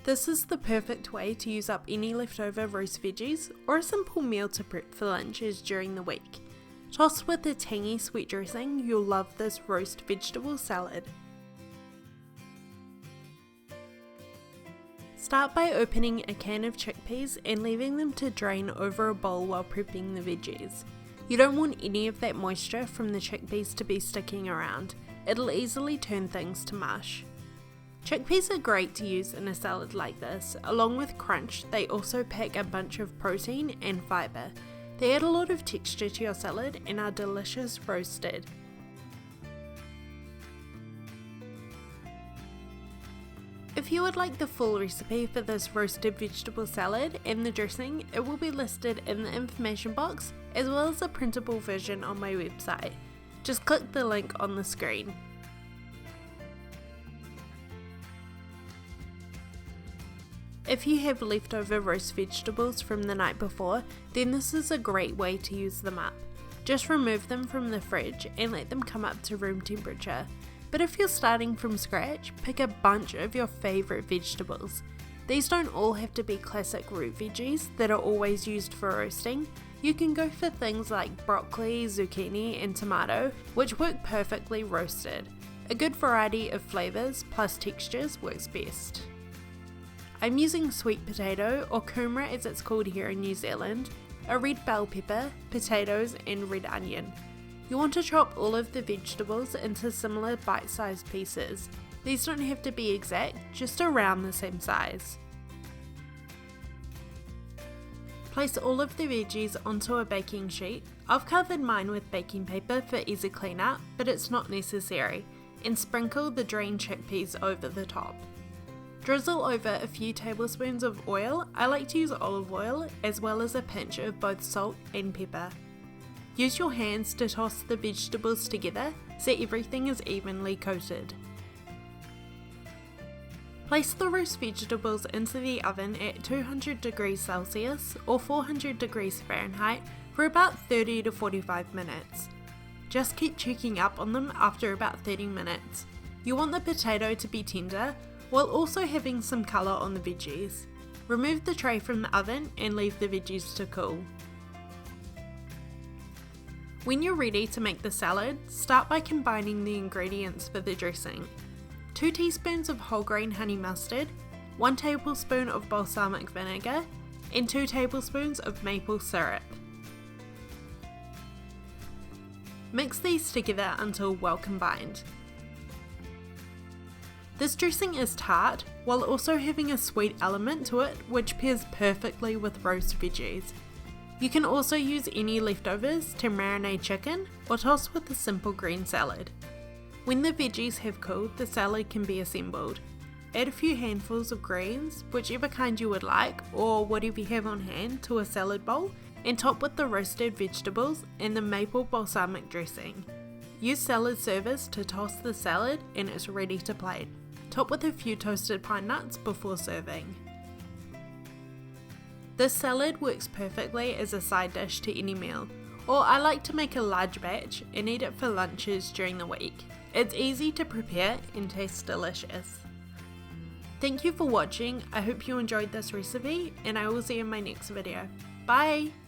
This is the perfect way to use up any leftover roast veggies or a simple meal to prep for lunches during the week. Tossed with a tangy sweet dressing, you'll love this roast vegetable salad. Start by opening a can of chickpeas and leaving them to drain over a bowl while prepping the veggies. You don't want any of that moisture from the chickpeas to be sticking around. It'll easily turn things to mush. Chickpeas are great to use in a salad like this. Along with crunch, they also pack a bunch of protein and fibre. They add a lot of texture to your salad and are delicious roasted. If you would like the full recipe for this roasted vegetable salad and the dressing, it will be listed in the information box as well as a printable version on my website. Just click the link on the screen. If you have leftover roast vegetables from the night before, then this is a great way to use them up. Just remove them from the fridge and let them come up to room temperature. But if you're starting from scratch, pick a bunch of your favourite vegetables. These don't all have to be classic root veggies that are always used for roasting. You can go for things like broccoli, zucchini and tomato, which work perfectly roasted. A good variety of flavours plus textures works best. I'm using sweet potato, or kumara as it's called here in New Zealand, a red bell pepper, potatoes and red onion. You want to chop all of the vegetables into similar bite-sized pieces. These don't have to be exact, just around the same size. Place all of the veggies onto a baking sheet. I've covered mine with baking paper for easy cleanup, but it's not necessary, and sprinkle the drained chickpeas over the top. Drizzle over a few tablespoons of oil. I like to use olive oil as well as a pinch of both salt and pepper. Use your hands to toss the vegetables together so everything is evenly coated. Place the roast vegetables into the oven at 200 degrees Celsius or 400 degrees Fahrenheit for about 30 to 45 minutes. Just keep checking up on them after about 30 minutes. You want the potato to be tender while also having some colour on the veggies. Remove the tray from the oven and leave the veggies to cool. When you're ready to make the salad, start by combining the ingredients for the dressing. 2 teaspoons of wholegrain honey mustard, 1 tablespoon of balsamic vinegar, and 2 tablespoons of maple syrup. Mix these together until well combined. This dressing is tart, while also having a sweet element to it which pairs perfectly with roast veggies. You can also use any leftovers to marinate chicken or toss with a simple green salad. When the veggies have cooled, the salad can be assembled. Add a few handfuls of greens, whichever kind you would like or whatever you have on hand, to a salad bowl and top with the roasted vegetables and the maple balsamic dressing. Use salad servers to toss the salad and it's ready to plate. Top with a few toasted pine nuts before serving. This salad works perfectly as a side dish to any meal, or I like to make a large batch and eat it for lunches during the week. It's easy to prepare and tastes delicious. Thank you for watching. I hope you enjoyed this recipe and I will see you in my next video. Bye!